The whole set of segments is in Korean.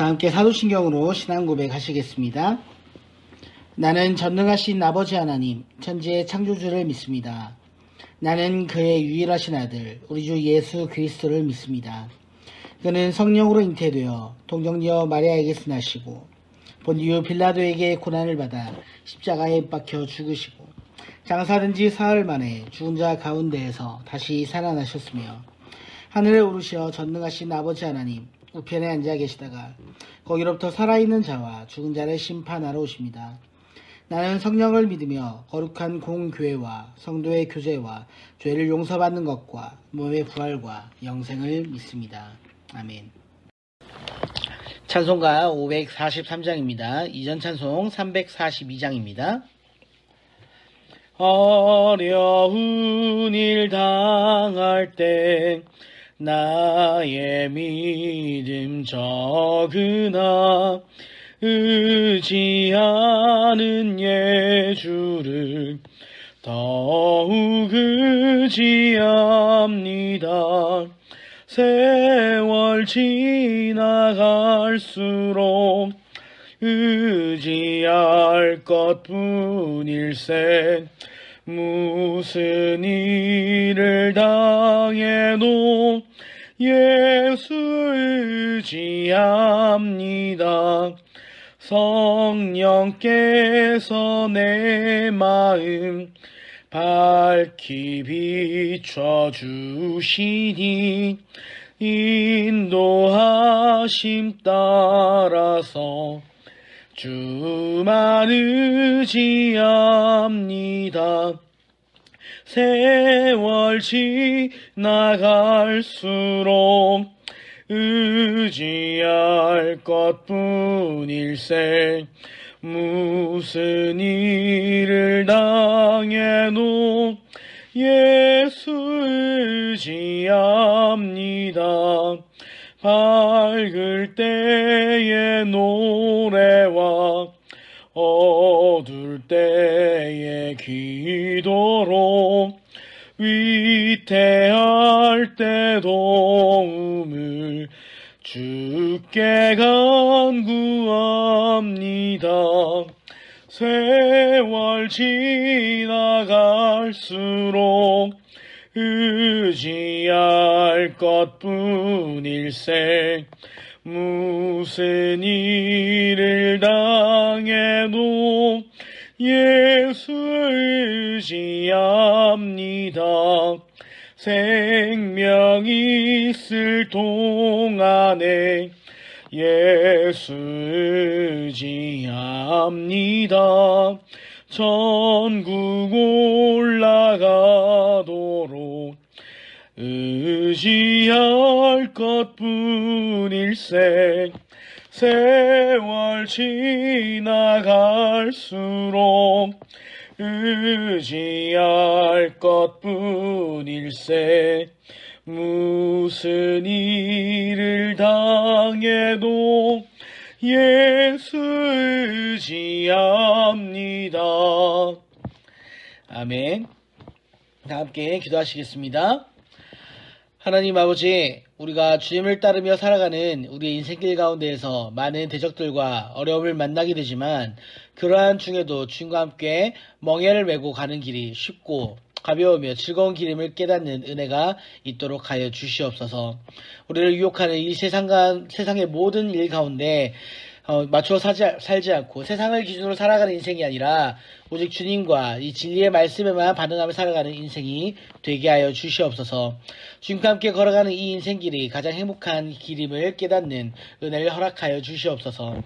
다 함께 사도신경으로 신앙 고백하시겠습니다. 나는 전능하신 아버지 하나님, 천지의 창조주를 믿습니다. 나는 그의 유일하신 아들, 우리 주 예수 그리스도를 믿습니다. 그는 성령으로 잉태되어 동정녀 마리아에게서 나시고 본디오 빌라도에게 고난을 받아 십자가에 박혀 죽으시고 장사된 지 사흘 만에 죽은 자 가운데에서 다시 살아나셨으며 하늘에 오르시어 전능하신 아버지 하나님 우편에 앉아 계시다가 거기로부터 살아있는 자와 죽은 자를 심판하러 오십니다. 나는 성령을 믿으며 거룩한 공교회와 성도의 교제와 죄를 용서받는 것과 몸의 부활과 영생을 믿습니다. 아멘. 찬송가 543장입니다. 이전 찬송 342장입니다. 어려운 일 당할 때 나의 믿음 적으나 의지하는 예주를 더욱 의지합니다. 세월 지나갈수록 의지할 것뿐일세 무슨 일을 당해도 예수 의지합니다. 성령께서 내 마음 밝히 비춰주시니 인도하심 따라서 주만 의지합니다. 세월 지나갈수록 의지할 것뿐일세 무슨 일을 당해도 예수 의지합니다. 밝을 때의 노래와 어두울 때의 기도로 위태할 때 도움을 주께 간구합니다. 세월 지나갈수록 의지할 것뿐일세 무슨 일을 당해도 예수 의지합니다. 생명이 있을 동안에 예수 의지합니다. 천국 올라가도록 의지할 것뿐일세 세월 지나갈수록 의지할 것뿐일세 무슨 일을 당해도 예수 의지합니다. 아멘. 다 함께 기도하시겠습니다. 하나님 아버지, 우리가 주님을 따르며 살아가는 우리의 인생길 가운데에서 많은 대적들과 어려움을 만나게 되지만 그러한 중에도 주님과 함께 멍에를 메고 가는 길이 쉽고 가벼우며 즐거운 길임을 깨닫는 은혜가 있도록 하여 주시옵소서. 우리를 유혹하는 이 세상의 모든 일 가운데 맞춰 살지 않고 세상을 기준으로 살아가는 인생이 아니라 오직 주님과 이 진리의 말씀에만 반응하며 살아가는 인생이 되게 하여 주시옵소서. 주님과 함께 걸어가는 이 인생길이 가장 행복한 길임을 깨닫는 은혜를 허락하여 주시옵소서.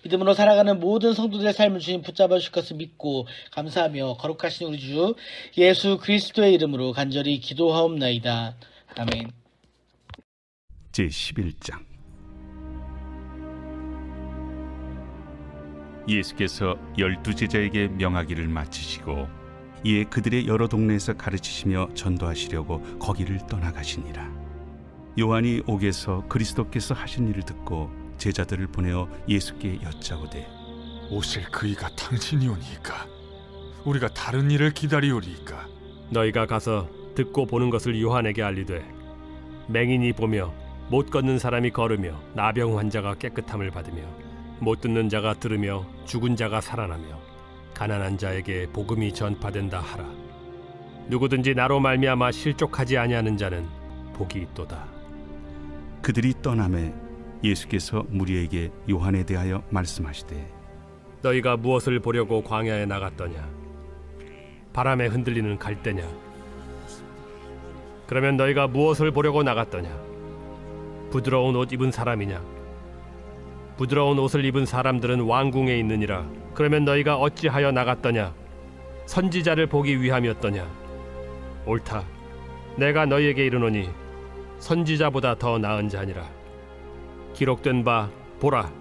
믿음으로 살아가는 모든 성도들의 삶을 주님 붙잡아 주실 것을 믿고 감사하며 거룩하신 우리 주 예수 그리스도의 이름으로 간절히 기도하옵나이다. 아멘. 제11장 예수께서 12제자에게 명하기를 마치시고 이에 그들의 여러 동네에서 가르치시며 전도하시려고 거기를 떠나가시니라. 요한이 옥에서 그리스도께서 하신 일을 듣고 제자들을 보내어 예수께 여짜오되 오실 그이가 당신이오니이까? 우리가 다른 일을 기다리오리이까? 너희가 가서 듣고 보는 것을 요한에게 알리되 맹인이 보며 못 걷는 사람이 걸으며 나병 환자가 깨끗함을 받으며 못 듣는 자가 들으며 죽은 자가 살아나며 가난한 자에게 복음이 전파된다 하라. 누구든지 나로 말미암아 실족하지 아니하는 자는 복이 있도다. 그들이 떠나매 예수께서 무리에게 요한에 대하여 말씀하시되 너희가 무엇을 보려고 광야에 나갔더냐? 바람에 흔들리는 갈대냐? 그러면 너희가 무엇을 보려고 나갔더냐? 부드러운 옷 입은 사람이냐? 부드러운 옷을 입은 사람들은 왕궁에 있느니라. 그러면 너희가 어찌하여 나갔더냐? 선지자를 보기 위함이었더냐? 옳다. 내가 너희에게 이르노니 선지자보다 더 나은 자니라. 기록된 바 보라,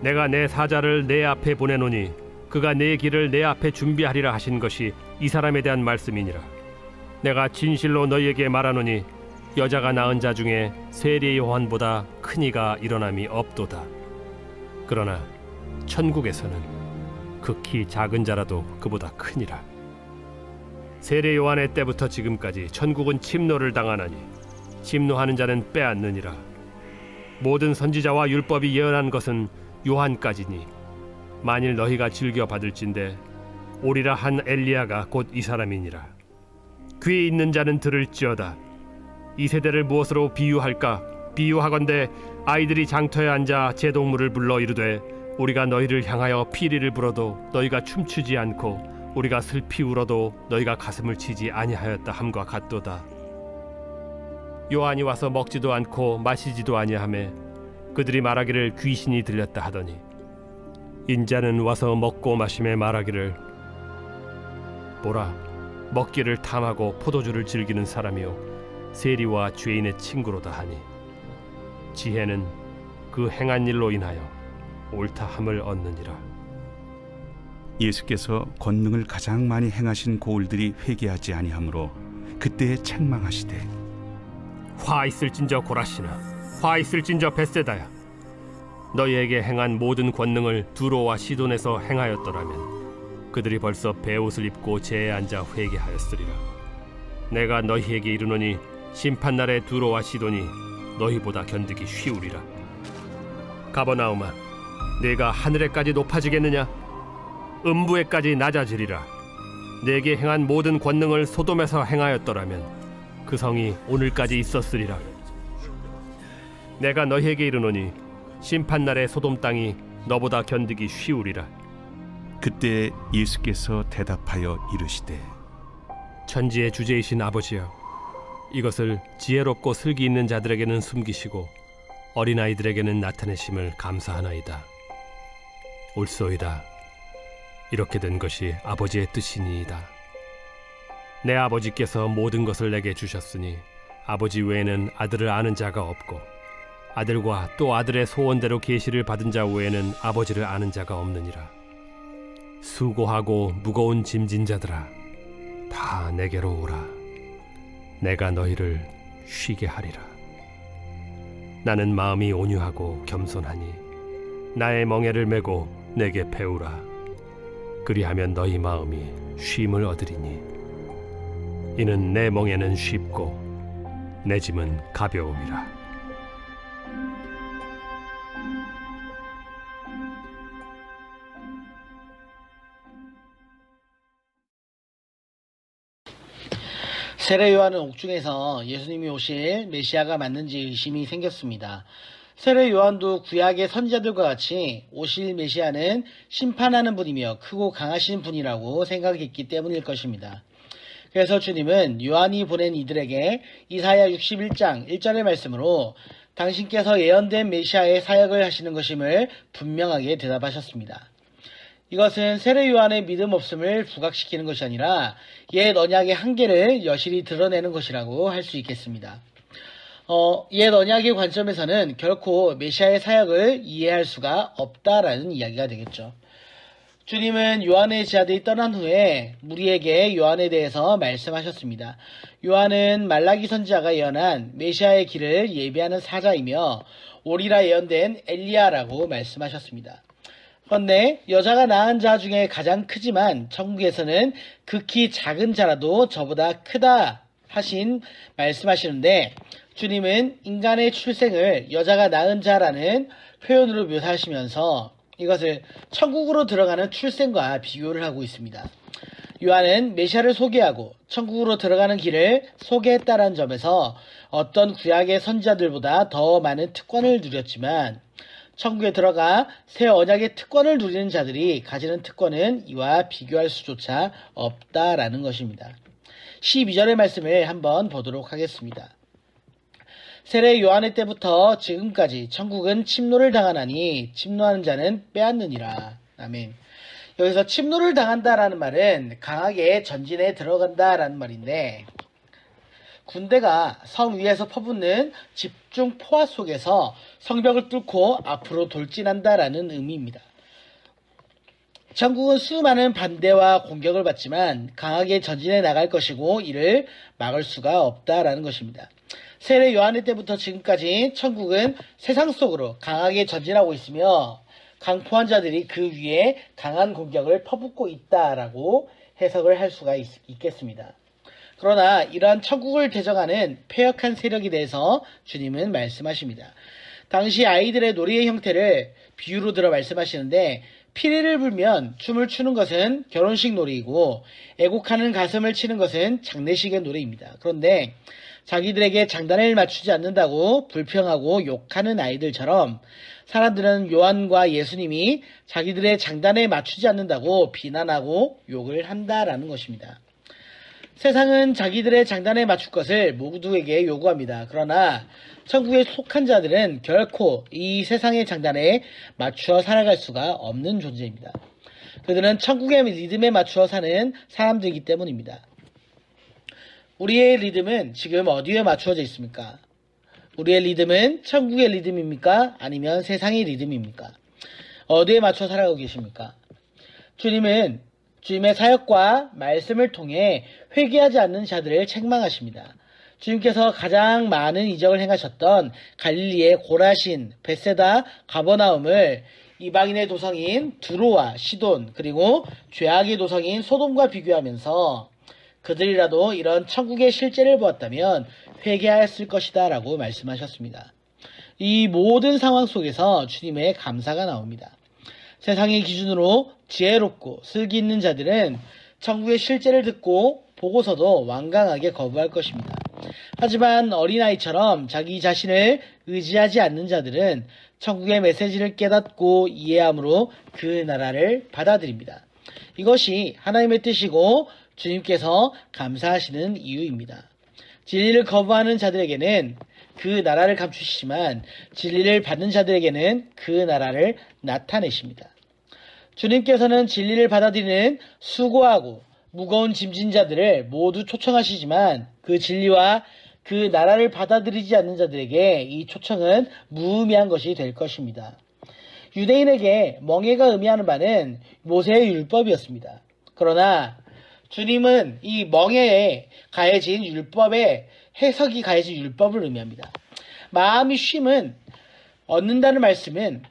내가 내 사자를 내 앞에 보내노니 그가 내 길을 내 앞에 준비하리라 하신 것이 이 사람에 대한 말씀이니라. 내가 진실로 너희에게 말하노니 여자가 낳은 자 중에 세례 요한보다 큰 이가 일어남이 없도다. 그러나 천국에서는 극히 작은 자라도 그보다 크니라. 세례 요한의 때부터 지금까지 천국은 침노를 당하나니 침노하는 자는 빼앗느니라. 모든 선지자와 율법이 예언한 것은 요한까지니 만일 너희가 즐겨 받을진대 오리라 한 엘리야가 곧 이 사람이니라. 귀 있는 자는 들을지어다. 이 세대를 무엇으로 비유할까? 비유하건대 아이들이 장터에 앉아 제동물을 불러 이르되 우리가 너희를 향하여 피리를 불어도 너희가 춤추지 않고 우리가 슬피 울어도 너희가 가슴을 치지 아니하였다 함과 같도다. 요한이 와서 먹지도 않고 마시지도 아니하매 그들이 말하기를 귀신이 들렸다 하더니 인자는 와서 먹고 마심에 말하기를 보라, 먹기를 탐하고 포도주를 즐기는 사람이요 세리와 죄인의 친구로다 하니 지혜는 그 행한 일로 인하여 옳다함을 얻느니라. 예수께서 권능을 가장 많이 행하신 고을들이 회개하지 아니하므로 그때에 책망하시되 화 있을진저 고라시나, 화 있을진저 벳세다야. 너희에게 행한 모든 권능을 두로와 시돈에서 행하였더라면 그들이 벌써 베옷을 입고 제에 앉아 회개하였으리라. 내가 너희에게 이르노니 심판날에 두로와 시돈이 너희보다 견디기 쉬우리라. 가버나움아, 내가 하늘에까지 높아지겠느냐? 음부에까지 낮아지리라. 내게 행한 모든 권능을 소돔에서 행하였더라면 그 성이 오늘까지 있었으리라. 내가 너희에게 이르노니 심판날에 소돔 땅이 너보다 견디기 쉬우리라. 그때 예수께서 대답하여 이르시되 천지의 주제이신 아버지여, 이것을 지혜롭고 슬기 있는 자들에게는 숨기시고 어린아이들에게는 나타내심을 감사하나이다. 옳소이다. 이렇게 된 것이 아버지의 뜻이니이다. 내 아버지께서 모든 것을 내게 주셨으니 아버지 외에는 아들을 아는 자가 없고 아들과 또 아들의 소원대로 계시를 받은 자 외에는 아버지를 아는 자가 없느니라. 수고하고 무거운 짐진 자들아, 다 내게로 오라. 내가 너희를 쉬게 하리라. 나는 마음이 온유하고 겸손하니 나의 멍에를 메고 내게 배우라. 그리하면 너희 마음이 쉼을 얻으리니 이는 내 멍에는 쉽고 내 짐은 가벼움이라. 세례 요한은 옥중에서 예수님이 오실 메시아가 맞는지 의심이 생겼습니다. 세례 요한도 구약의 선지자들과 같이 오실 메시아는 심판하는 분이며 크고 강하신 분이라고 생각했기 때문일 것입니다. 그래서 주님은 요한이 보낸 이들에게 이사야 61장 1절의 말씀으로 당신께서 예언된 메시아의 사역을 하시는 것임을 분명하게 대답하셨습니다. 이것은 세례 요한의 믿음 없음을 부각시키는 것이 아니라 옛 언약의 한계를 여실히 드러내는 것이라고 할 수 있겠습니다. 옛 언약의 관점에서는 결코 메시아의 사역을 이해할 수가 없다라는 이야기가 되겠죠. 주님은 요한의 제자들이 떠난 후에 무리에게 요한에 대해서 말씀하셨습니다. 요한은 말라기 선지자가 예언한 메시아의 길을 예비하는 사자이며 오리라 예언된 엘리야라고 말씀하셨습니다. 그런데 여자가 낳은 자 중에 가장 크지만 천국에서는 극히 작은 자라도 저보다 크다 말씀하시는데 주님은 인간의 출생을 여자가 낳은 자라는 표현으로 묘사하시면서 이것을 천국으로 들어가는 출생과 비교를 하고 있습니다. 요한은 메시아를 소개하고 천국으로 들어가는 길을 소개했다는 점에서 어떤 구약의 선지자들보다 더 많은 특권을 누렸지만 천국에 들어가 새 언약의 특권을 누리는 자들이 가지는 특권은 이와 비교할 수조차 없다라는 것입니다. 12절의 말씀을 한번 보도록 하겠습니다. 세례 요한의 때부터 지금까지 천국은 침노를 당하나니 침노하는 자는 빼앗느니라. 아멘. 여기서 침노를 당한다라는 말은 강하게 전진에 들어간다라는 말인데 군대가 성 위에서 퍼붓는 집중 포화 속에서 성벽을 뚫고 앞으로 돌진한다라는 의미입니다. 천국은 수많은 반대와 공격을 받지만 강하게 전진해 나갈 것이고 이를 막을 수가 없다라는 것입니다. 세례 요한의 때부터 지금까지 천국은 세상 속으로 강하게 전진하고 있으며 강포한 자들이 그 위에 강한 공격을 퍼붓고 있다라고 해석을 할 수가 있겠습니다. 그러나 이러한 천국을 대적하는 패역한 세력에 대해서 주님은 말씀하십니다. 당시 아이들의 놀이의 형태를 비유로 들어 말씀하시는데 피리를 불면 춤을 추는 것은 결혼식 놀이이고 애곡하는 가슴을 치는 것은 장례식의 놀이입니다. 그런데 자기들에게 장단을 맞추지 않는다고 불평하고 욕하는 아이들처럼 사람들은 요한과 예수님이 자기들의 장단에 맞추지 않는다고 비난하고 욕을 한다라는 것입니다. 세상은 자기들의 장단에 맞출 것을 모두에게 요구합니다. 그러나 천국에 속한 자들은 결코 이 세상의 장단에 맞추어 살아갈 수가 없는 존재입니다. 그들은 천국의 리듬에 맞추어 사는 사람들이기 때문입니다. 우리의 리듬은 지금 어디에 맞추어져 있습니까? 우리의 리듬은 천국의 리듬입니까? 아니면 세상의 리듬입니까? 어디에 맞춰 살아가고 계십니까? 주님은 주님의 사역과 말씀을 통해 회개하지 않는 자들을 책망하십니다. 주님께서 가장 많은 이적을 행하셨던 갈릴리의 고라신, 벳세다, 가버나움을 이방인의 도성인 두로와 시돈 그리고 죄악의 도성인 소돔과 비교하면서 그들이라도 이런 천국의 실제를 보았다면 회개하였을 것이다 라고 말씀하셨습니다. 이 모든 상황 속에서 주님의 감사가 나옵니다. 세상의 기준으로 지혜롭고 슬기 있는 자들은 천국의 실제를 듣고 보고서도 완강하게 거부할 것입니다. 하지만 어린아이처럼 자기 자신을 의지하지 않는 자들은 천국의 메시지를 깨닫고 이해함으로 그 나라를 받아들입니다. 이것이 하나님의 뜻이고 주님께서 감사하시는 이유입니다. 진리를 거부하는 자들에게는 그 나라를 감추시지만 진리를 받는 자들에게는 그 나라를 나타내십니다. 주님께서는 진리를 받아들이는 수고하고 무거운 짐진 자들을 모두 초청하시지만 그 진리와 그 나라를 받아들이지 않는 자들에게 이 초청은 무의미한 것이 될 것입니다. 유대인에게 멍에가 의미하는 바는 모세의 율법이었습니다. 그러나 주님은 이 멍에에 가해진 율법의 해석이 가해진 율법을 의미합니다. 마음이 쉼을 얻는다는 말씀은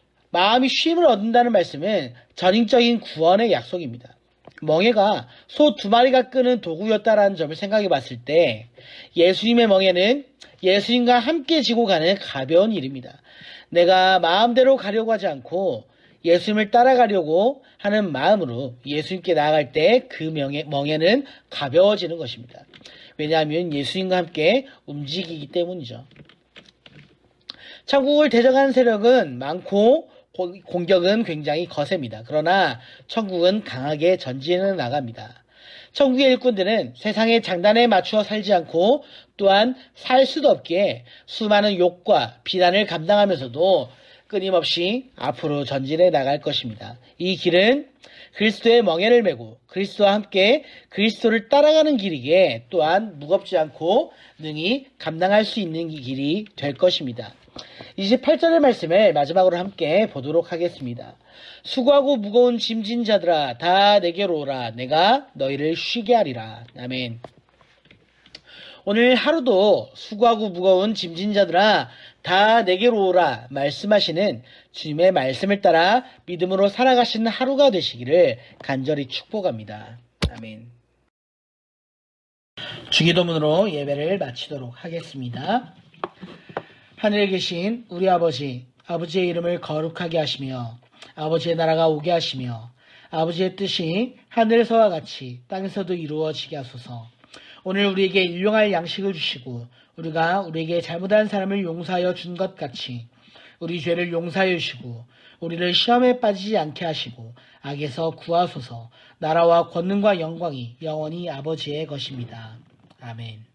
전인적인 구원의 약속입니다. 멍에가 소 2마리가 끄는 도구였다라는 점을 생각해 봤을 때 예수님의 멍에는 예수님과 함께 지고 가는 가벼운 일입니다. 내가 마음대로 가려고 하지 않고 예수님을 따라가려고 하는 마음으로 예수님께 나아갈 때 그 멍에는 가벼워지는 것입니다. 왜냐하면 예수님과 함께 움직이기 때문이죠. 천국을 대적하는 세력은 많고 공격은 굉장히 거셉니다. 그러나 천국은 강하게 전진해 나갑니다. 천국의 일꾼들은 세상의 장단에 맞추어 살지 않고 또한 살 수도 없기에 수많은 욕과 비난을 감당하면서도 끊임없이 앞으로 전진해 나갈 것입니다. 이 길은 그리스도의 멍에를 메고 그리스도와 함께 그리스도를 따라가는 길이기에 또한 무겁지 않고 능히 감당할 수 있는 길이 될 것입니다. 28절의 말씀을 마지막으로 함께 보도록 하겠습니다. 수고하고 무거운 짐진 자들아 다 내게로 오라 내가 너희를 쉬게 하리라. 아멘. 오늘 하루도 수고하고 무거운 짐진 자들아 다 내게로 오라 말씀하시는 주님의 말씀을 따라 믿음으로 살아가시는 하루가 되시기를 간절히 축복합니다. 아멘. 주기도문으로 예배를 마치도록 하겠습니다. 하늘에 계신 우리 아버지, 아버지의 이름을 거룩하게 하시며 아버지의 나라가 오게 하시며 아버지의 뜻이 하늘에서와 같이 땅에서도 이루어지게 하소서. 오늘 우리에게 일용할 양식을 주시고 우리가 우리에게 잘못한 사람을 용서하여 준 것 같이 우리 죄를 용서하여 주시고 우리를 시험에 빠지지 않게 하시고 악에서 구하소서. 나라와 권능과 영광이 영원히 아버지의 것입니다. 아멘.